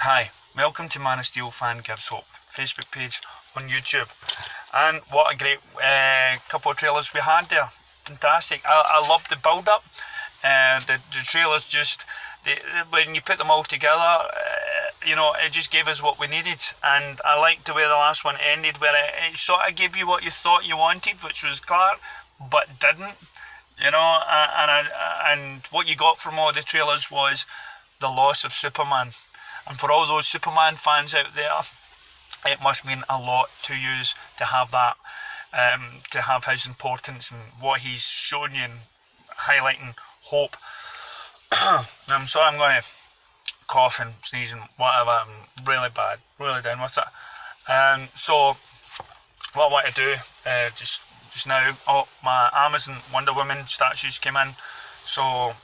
Hi, welcome to Man of Steel Fan Gives Hope Facebook page on YouTube. And what a great couple of trailers we had there. Fantastic. I love the build up. The trailers just, when you put them all together, it just gave us what we needed. And I liked the way the last one ended, where it sort of gave you what you thought you wanted, which was Clark, but didn't. And what you got from all the trailers was the loss of Superman. And for all those Superman fans out there, it must mean a lot to you to have that, to have his importance and what he's shown you and highlighting hope. I'm sorry, I'm going to cough and sneeze and whatever. I'm really bad, really down with it. So what I want to do just now, my Amazon Wonder Woman statues came in, so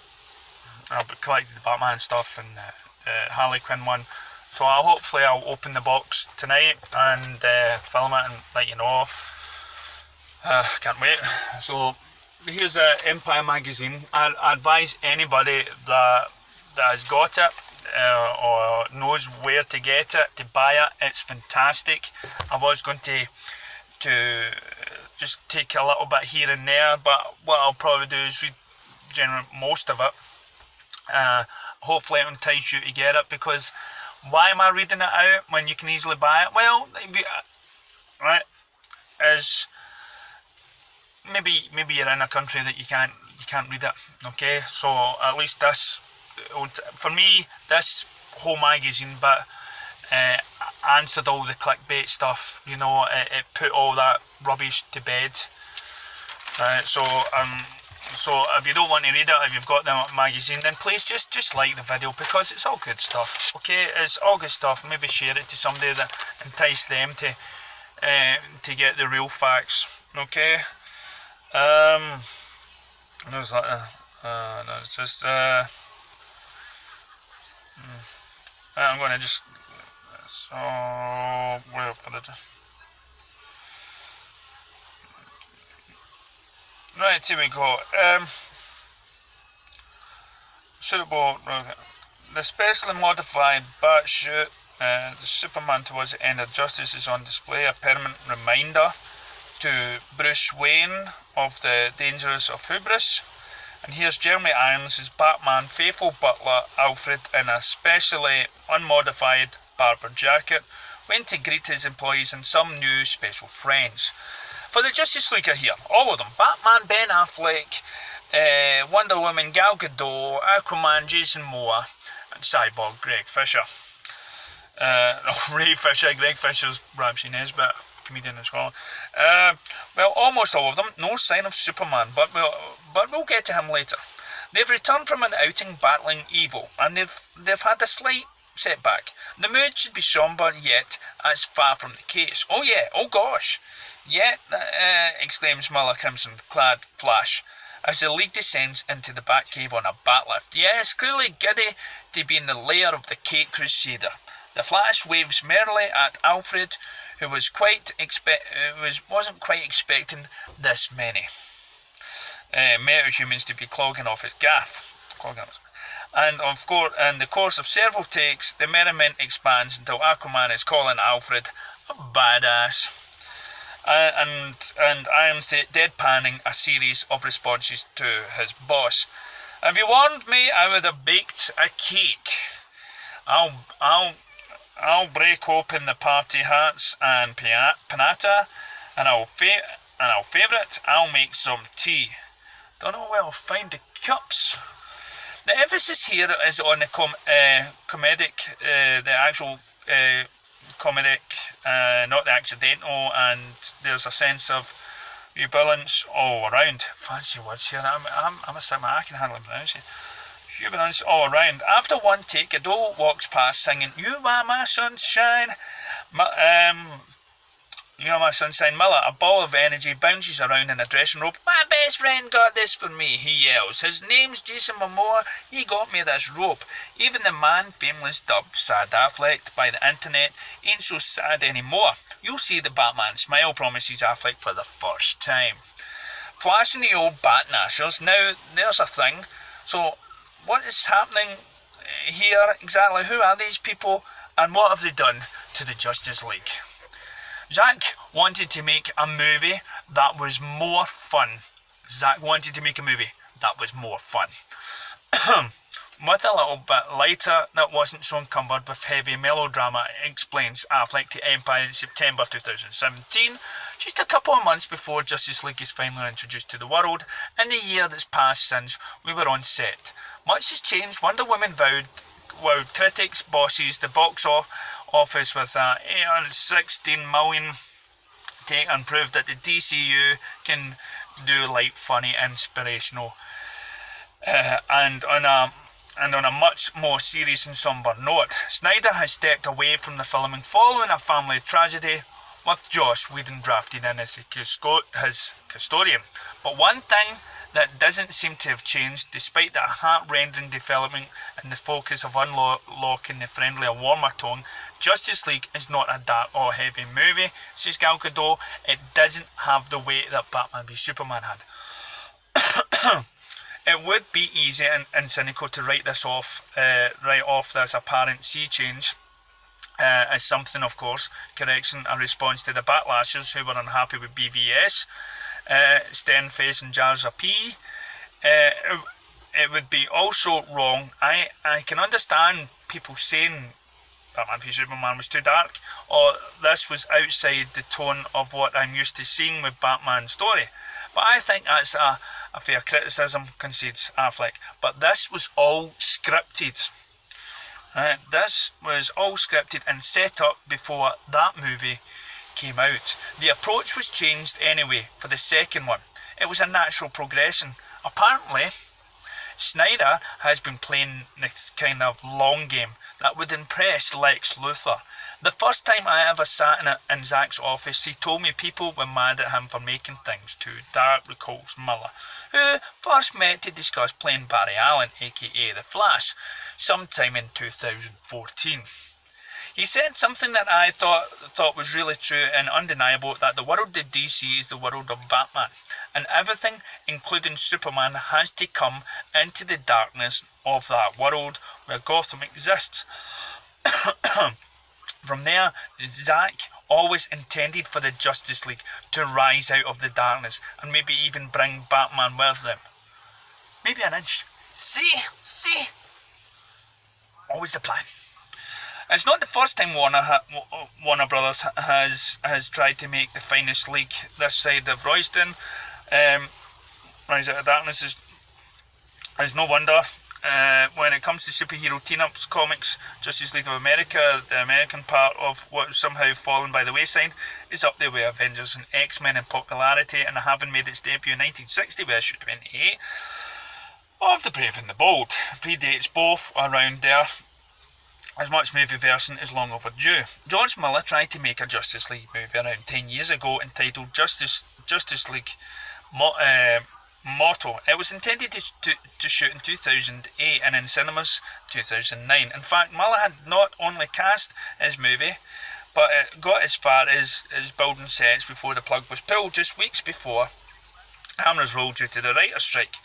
I've collected the Batman stuff and Harley Quinn one. So hopefully I'll open the box tonight and film it and let you know. Can't wait. So here's Empire magazine. I advise anybody that has got it or knows where to get it to buy it. It's fantastic. I was going to just take a little bit here and there, but what I'll probably do is read most of it. Hopefully it entice you to get it, because why am I reading it out when you can easily buy it? Well, right, is maybe you're in a country that you can't read it. Okay, so at least this, for me, this whole magazine bit answered all the clickbait stuff. It put all that rubbish to bed. So if you don't want to read it, if you've got the magazine, then please just like the video, because it's all good stuff. Okay, it's all good stuff. Maybe share it to somebody that entice them to get the real facts. Okay. There's that. No, it's just. I'm going to just. So wait for the. Right, here we go. Suitable. The specially modified Batsuit, the Superman towards the end of justice, is on display. A permanent reminder to Bruce Wayne of the dangers of hubris. And here's Jeremy Irons' Batman faithful butler Alfred in a specially unmodified barber jacket, went to greet his employees and some new special friends. For the Justice League are here, all of them. Batman, Ben Affleck, Wonder Woman, Gal Gadot, Aquaman, Jason Momoa, and Cyborg, Greg Fisher. Ray Fisher, Greg Fisher's Ramsey Nesbitt, comedian as well. Well, almost all of them. No sign of Superman, but we'll get to him later. They've returned from an outing battling evil, and they've had a slight setback. The mood should be sombre, yet that's far from the case. Oh yeah, oh gosh. Yet, exclaims Miller crimson-clad Flash, as the League descends into the Batcave on a Batlift. Yes, clearly giddy to be in the lair of the Caped Crusader. The Flash waves merrily at Alfred, who wasn't quite expecting this many metahumans to be clogging off his gaff. And of course, in the course of several takes, the merriment expands until Aquaman is calling Alfred a badass. And Irons deadpanning a series of responses to his boss. If you warned me, I would have baked a cake. I'll break open the party hats and pinata, and I'll favour it. I'll make some tea. Don't know where I'll find the cups. The emphasis here is on the comedic, the actual comedic, not the accidental, and there's a sense of jubilance all around. Fancy words here. I'm a Sigma, I can hardly pronounce it. Jubilance all around. After one take, Gadot walks past singing "You Are My Sunshine." You Are My Sunshine. Miller, a ball of energy, bounces around in a dressing robe. My best friend got this for me, he yells. His name's Jason Momoa. He got me this robe. Even the man famously dubbed Sad Affleck by the internet ain't so sad anymore. You'll see the Batman smile, promises Affleck for the first time. Flashing the old bat nashers. Now, there's a thing. So, what is happening here exactly? Who are these people? And what have they done to the Justice League? Zack wanted to make a movie that was more fun. Zack wanted to make a movie that was more fun. With a little bit lighter, that wasn't so encumbered with heavy melodrama, explains Affleck to Empire in September 2017, just a couple of months before Justice League is finally introduced to the world, in the year that's passed since we were on set. Much has changed. Wonder Woman wowed critics, bosses, the box office with a 816 million take, and proved that the DCU can do light, funny, inspirational, and on a much more serious and sombre note. Snyder has stepped away from the filming following a family tragedy, with Joss Whedon drafted in as his custodian. But one thing that doesn't seem to have changed, despite the heart-rending development and the focus of unlocking the friendlier, warmer tone, Justice League is not a dark or heavy movie, says Gal Gadot. It doesn't have the weight that Batman v Superman had. It would be easy and cynical to write off this apparent sea change as something, of course, correction, a response to the backlashers who were unhappy with BVS, stern face and jars of pee. It would be also wrong. I can understand people saying Batman v Superman was too dark, or this was outside the tone of what I'm used to seeing with Batman's story. But I think that's a fair criticism, concedes Affleck. But this was all scripted. This was all scripted and set up before that movie came out. The approach was changed anyway for the second one. It was a natural progression. Apparently, Snyder has been playing this kind of long game that would impress Lex Luthor. The first time I ever sat in Zack's office, he told me people were mad at him for making things too dark, recalls Miller, who first met to discuss playing Barry Allen, aka The Flash, sometime in 2014. He said something that I thought was really true and undeniable, that the world of DC is the world of Batman, and everything, including Superman, has to come into the darkness of that world where Gotham exists. From there, Zack always intended for the Justice League to rise out of the darkness and maybe even bring Batman with them. Maybe an inch. See? Always the plan. It's not the first time Warner Brothers has tried to make the finest league this side of Royston. Rise Out of Darkness is no wonder. When it comes to superhero team-ups comics, Justice League of America, the American part of what was somehow fallen by the wayside, is up there with Avengers and X-Men in popularity, and having made its debut in 1960 with issue 28 of The Brave and the Bold. Predates both around there. As much movie version is long overdue. George Miller tried to make a Justice League movie around 10 years ago entitled Justice League Mortal. It was intended to shoot in 2008 and in cinemas 2009. In fact, Miller had not only cast his movie, but it got as far as building sets before the plug was pulled, just weeks before cameras rolled due to the writer's strike.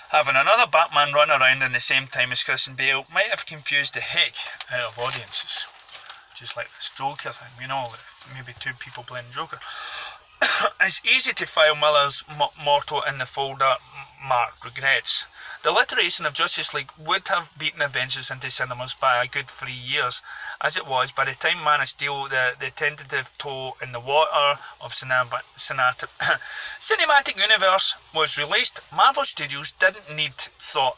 Having another Batman run around in the same time as Christian Bale might have confused the heck out of audiences. Just like this Joker thing, maybe two people playing Joker. It's easy to file Miller's Mortal in the folder marked regrets. The alliteration of Justice League would have beaten Avengers into cinemas by a good 3 years. As it was, by the time Man of Steel, the tentative toe in the water of cinematic universe was released, Marvel Studios didn't need Thor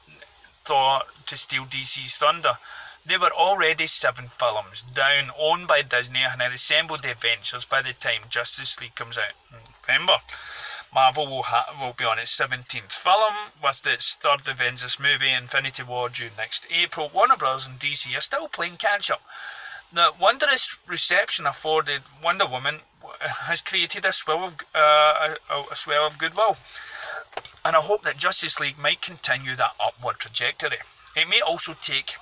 to steal DC's thunder. There were already 7 films down, owned by Disney, and had assembled the Avengers by the time Justice League comes out in November. Marvel will be on its 17th film, with its 3rd Avengers movie, Infinity War, due next April. Warner Bros. And DC are still playing catch-up. The wondrous reception afforded Wonder Woman has created a swell of goodwill, and I hope that Justice League might continue that upward trajectory. It may also take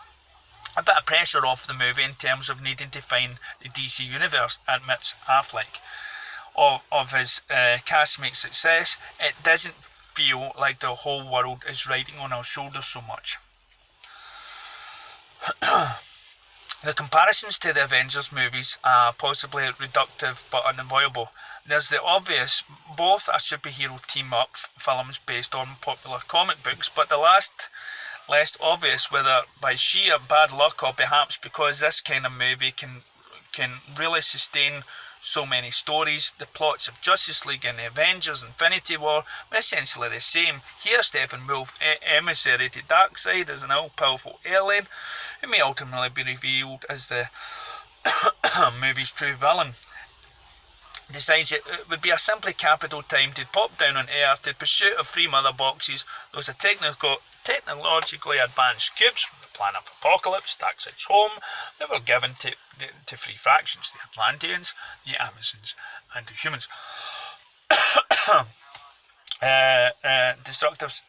a bit of pressure off the movie in terms of needing to find the DC universe, admits Affleck. Of his castmate's success, it doesn't feel like the whole world is riding on our shoulders so much. The comparisons to the Avengers movies are possibly reductive but unavoidable. There's the obvious, both are superhero team-up films based on popular comic books, but the less obvious, whether by sheer bad luck or perhaps because this kind of movie can really sustain so many stories. The plots of Justice League and the Avengers Infinity War were essentially the same. Here Steppenwolf, emissary to Darkseid, is an all-powerful alien who may ultimately be revealed as the movie's true villain. Decides it would be a simply capital time to pop down on Earth in pursuit of 3 mother boxes. Those are technologically advanced cubes from the planet of Apocalypse, Darkseid's home. They were given to 3 fractions: the Atlanteans, the Amazons, and the humans. Destructives.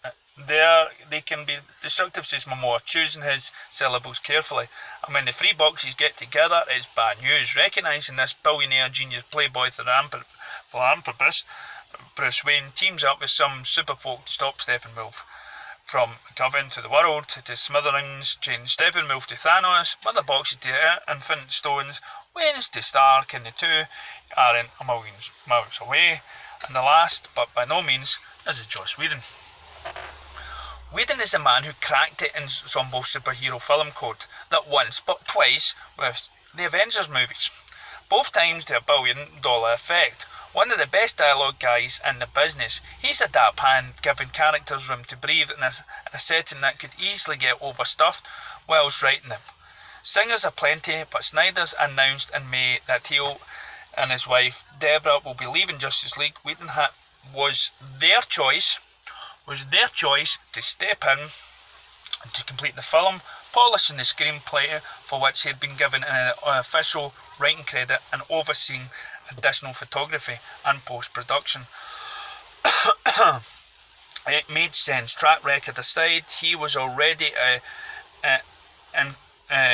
They can be destructive, says Momoa, choosing his syllables carefully. And when the 3 boxes get together, it's bad news. Recognising this, billionaire genius playboy philanthropist Bruce Wayne teams up with some superfolk to stop Steppenwolf from coming to the world to smithereens, change Steppenwolf to Thanos, mother boxes to infinite stones, Wayne's to Stark, and the 2 are in a million miles away. And the last, but by no means, is Joss Whedon. Whedon is the man who cracked the ensemble superhero film code, not once but twice with the Avengers movies. Both times to $1 billion effect. One of the best dialogue guys in the business. He's a dap hand, giving characters room to breathe in a setting that could easily get overstuffed whilst writing them. Singers are plenty, but Snyder's announced in May that he and his wife Deborah will be leaving Justice League. Whedon was their choice to step in to complete the film, polishing the screenplay for which he had been given an official writing credit and overseeing additional photography and post-production. It made sense. Track record aside, he was already in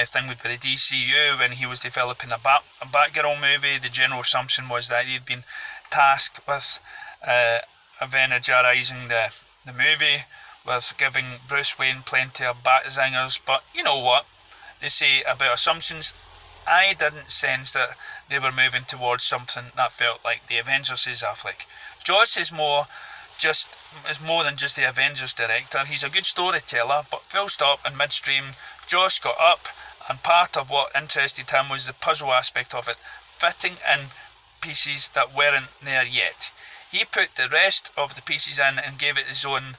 thing with the DCU when he was developing a Batgirl movie. The general assumption was that he'd been tasked with evangelizing the movie, with giving Bruce Wayne plenty of bat zingers. But you know what they say about assumptions. I didn't sense that they were moving towards something that felt like the Avengers, says Affleck. Joss is more than just the Avengers director. He's a good storyteller, but full stop and midstream, Joss got up, and part of what interested him was the puzzle aspect of it, fitting in pieces that weren't there yet. He put the rest of the pieces in and gave it his own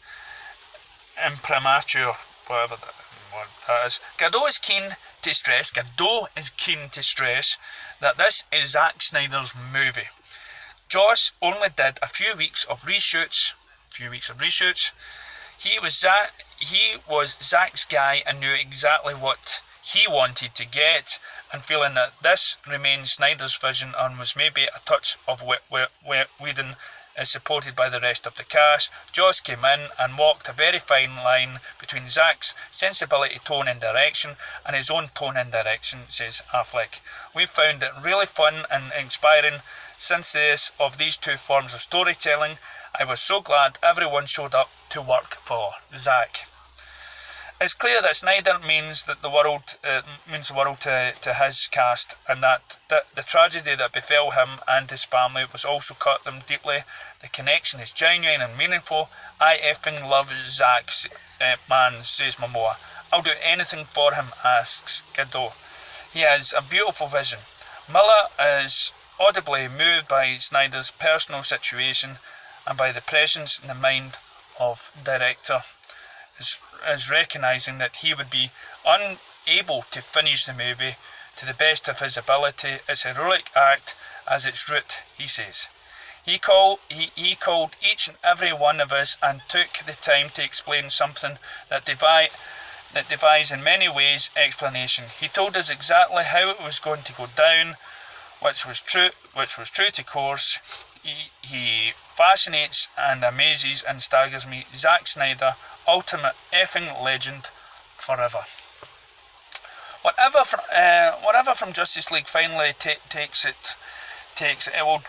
imprimatur, whatever that is. Godot is keen to stress that this is Zack Snyder's movie. Joss only did a few weeks of reshoots. He was Zack's guy and knew exactly what he wanted to get, and feeling that this remained Snyder's vision and was maybe a touch of Whedon is supported by the rest of the cast. Joss came in and walked a very fine line between Zack's sensibility, tone and direction and his own tone and direction, says Affleck. We found it really fun and inspiring synthesis of these 2 forms of storytelling. I was so glad everyone showed up to work for Zack. It's clear that Snyder means the world to his cast, and that the tragedy that befell him and his family was also cut them deeply. The connection is genuine and meaningful. I effing love Zack, man, says Momoa. I'll do anything for him, asks Godot. He has a beautiful vision. Miller is audibly moved by Snyder's personal situation and by the presence in the mind of director. Is recognising that he would be unable to finish the movie to the best of his ability. It's a heroic act as its root, he says. He called each and every one of us and took the time to explain something that defies in many ways explanation. He told us exactly how it was going to go down, which was true to course. He fascinates and amazes and staggers me. Zack Snyder, ultimate effing legend forever. Whatever from Justice League finally takes it takes, it will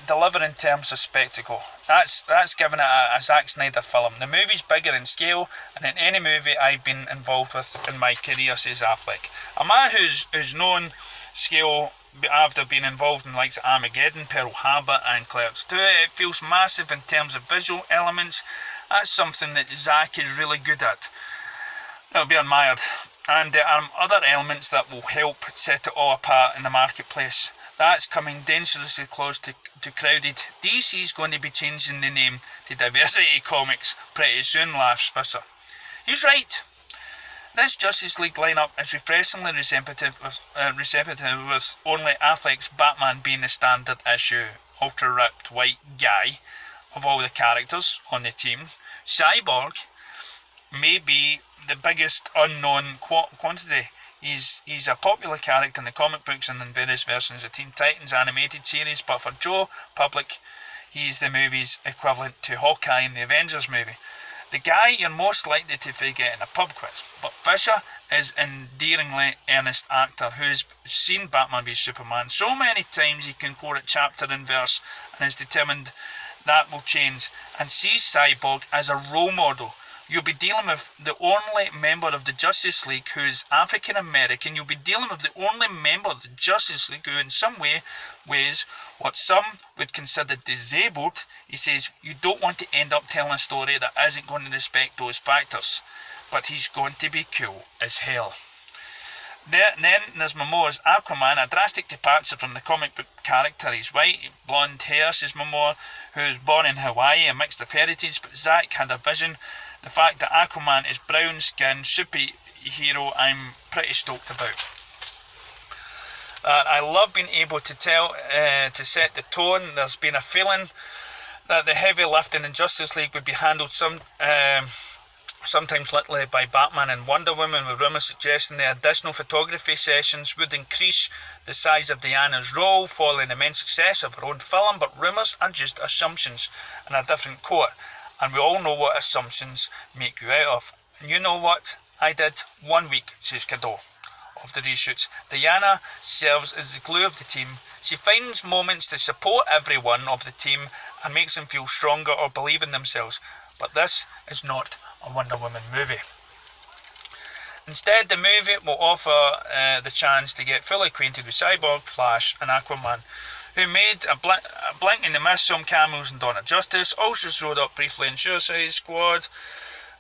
deliver in terms of spectacle. That's given it a Zack Snyder film. The movie's bigger in scale than in any movie I've been involved with in my career, says Affleck. A man who's known scale after being involved in likes of Armageddon, Pearl Harbor and Clerks 2. It feels massive in terms of visual elements. That's something that Zack is really good at. It'll be admired. And there are other elements that will help set it all apart in the marketplace. That's coming dangerously close to crowded. DC's going to be changing the name to Diversity Comics pretty soon, laughs Fisher. He's right. This Justice League lineup is refreshingly receptive with only Affleck's Batman being the standard issue, ultra-ripped white guy of all the characters on the team. Cyborg may be the biggest unknown quantity. He's a popular character in the comic books and in various versions of Teen Titans animated series, but for Joe Public, he's the movie's equivalent to Hawkeye in the Avengers movie. The guy you're most likely to forget in a pub quiz. But Fisher is an endearingly earnest actor who's seen Batman v Superman so many times he can quote it chapter and verse and is determined that will change, and sees Cyborg as a role model. You'll be dealing with the only member of the Justice League who is African American. You'll be dealing with the only member of the Justice League who in some ways what some would consider disabled. He says you don't want to end up telling a story that isn't going to respect those factors. But he's going to be cool as hell. Then there's Momoa's Aquaman, a drastic departure from the comic book character. He's white, blonde hair, says Momoa, who was born in Hawaii, a mix of heritage, but Zack had a vision. The fact that Aquaman is brown skin, superhero, I'm pretty stoked about. I love being able to to set the tone. There's been a feeling that the heavy lifting in Justice League would be handled sometimes literally by Batman and Wonder Woman, with rumours suggesting the additional photography sessions would increase the size of Diana's role following the immense success of her own film, but rumours are just assumptions in a different court, and we all know what assumptions make you out of. And you know what I did 1 week, says Cadeau, of the reshoots. Diana serves as the glue of the team. She finds moments to support everyone of the team and makes them feel stronger or believe in themselves. But this is not a Wonder Woman movie. Instead, the movie will offer the chance to get fully acquainted with Cyborg, Flash and Aquaman, who made a blink in the mist some cameos in Dawn of Justice, also showed up briefly in Suicide Squad.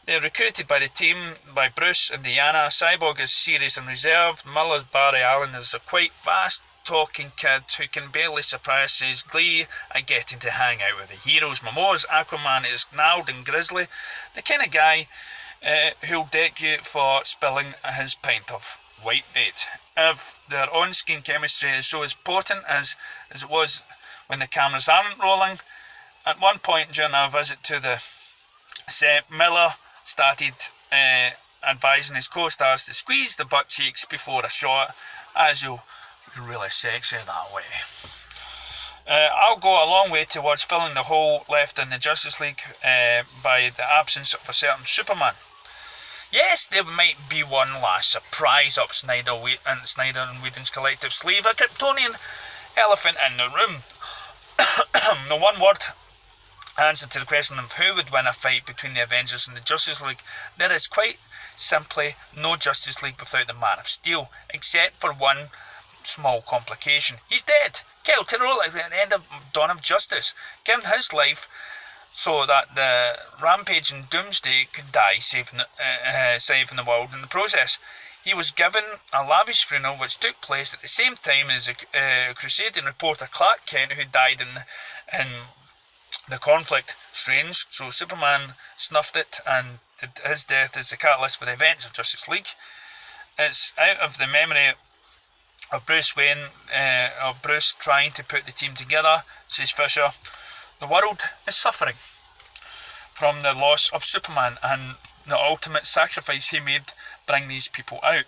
They're recruited by the team by Bruce and Diana. Cyborg is serious and reserved. Miller's Barry Allen is a quite fast-talking kid who can barely surprise his glee at getting to hang out with the heroes. Momoa's Aquaman is gnarled and grisly, the kind of guy who'll deck you for spilling his pint of white bait. If their on-screen chemistry is so as potent as it was when the cameras aren't rolling, at one point during our visit to the set, Miller started advising his co-stars to squeeze the butt cheeks before a shot, as you'll be really sexy that way. I'll go a long way towards filling the hole left in the Justice League by the absence of a certain Superman. Yes, there might be one last surprise up Snyder and Whedon's collective sleeve, a Kryptonian elephant in the room. The one-word answer to the question of who would win a fight between the Avengers and the Justice League: there is quite simply no Justice League without the Man of Steel, except for one small complication. He's dead, killed heroically at the end of Dawn of Justice, given his life so that the Rampage and Doomsday could die, saving the world in the process. He was given a lavish funeral which took place at the same time as a crusading reporter Clark Kent, who died in the conflict. Strange, so Superman snuffed it, and his death is the catalyst for the events of Justice League. It's out of the memory of Bruce Wayne, of Bruce trying to put the team together, says Fisher. The world is suffering from the loss of Superman and the ultimate sacrifice he made bring these people out.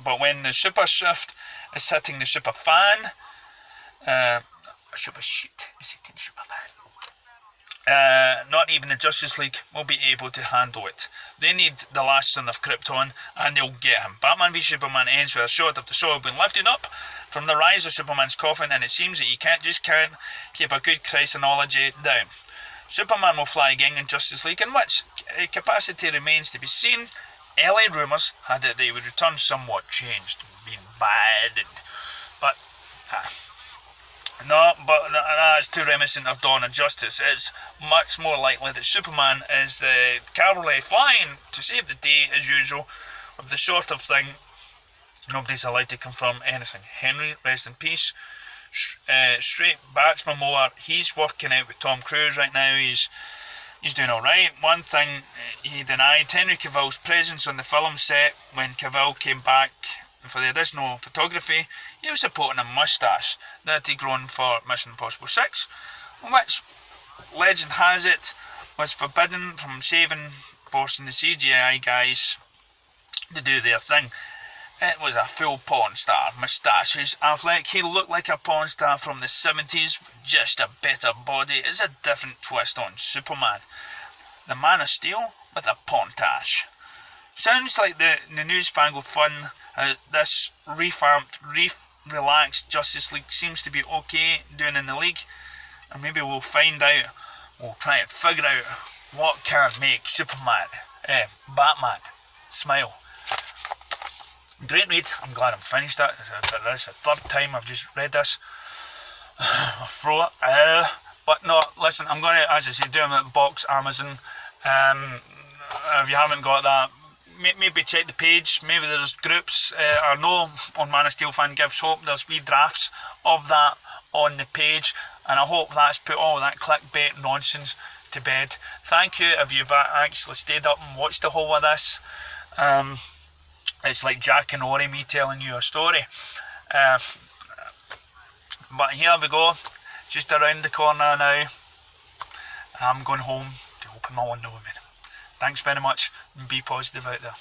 But when the super shift is hitting the super fan, super shit is hitting the super fan. not even the Justice League will be able to handle it. They need the last son of Krypton, and they'll get him. Batman v Superman ends with a shot of the Shaw being lifted up from the rise of Superman's coffin, and it seems that you can't keep a good Christology down. Superman will fly again in Justice League, in which capacity remains to be seen. Early rumours had it they would return somewhat changed, being bad, but no, but that's too reminiscent of Dawn of Justice. It's much more likely that Superman is the cavalry flying to save the day as usual. With the sort of thing, nobody's allowed to confirm anything. Henry, rest in peace. Straight batsman mower. He's working out with Tom Cruise right now. He's doing alright. One thing he denied, Henry Cavill's presence on the film set when Cavill came back for the additional photography. He was supporting a moustache that he'd grown for Mission Impossible 6, which, legend has it, was forbidden from forcing the CGI guys to do their thing. It was a full porn star, moustaches. Affleck, he looked like a porn star from the 70s, just a better body. It's a different twist on Superman. The Man of Steel with a porntache. Sounds like the newfangled fun. This relaxed Justice League seems to be okay doing in the league, and maybe we'll find out. We'll try and figure out what can make Superman, Batman, smile. Great read. I'm glad I'm finished it. It's the third time I've just read this. But no, listen, I'm going to, as I say, do them at box Amazon. If you haven't got that, maybe check the page. Maybe there's groups. I know on Man of Steel Fan Gives Hope there's wee drafts of that on the page, and I hope that's put all that clickbait nonsense to bed. Thank you if you've actually stayed up and watched the whole of this. It's like Jack and Ori, me telling you a story. But here we go, just around the corner now. I'm going home to open my window women. Thanks very much, and be positive out there.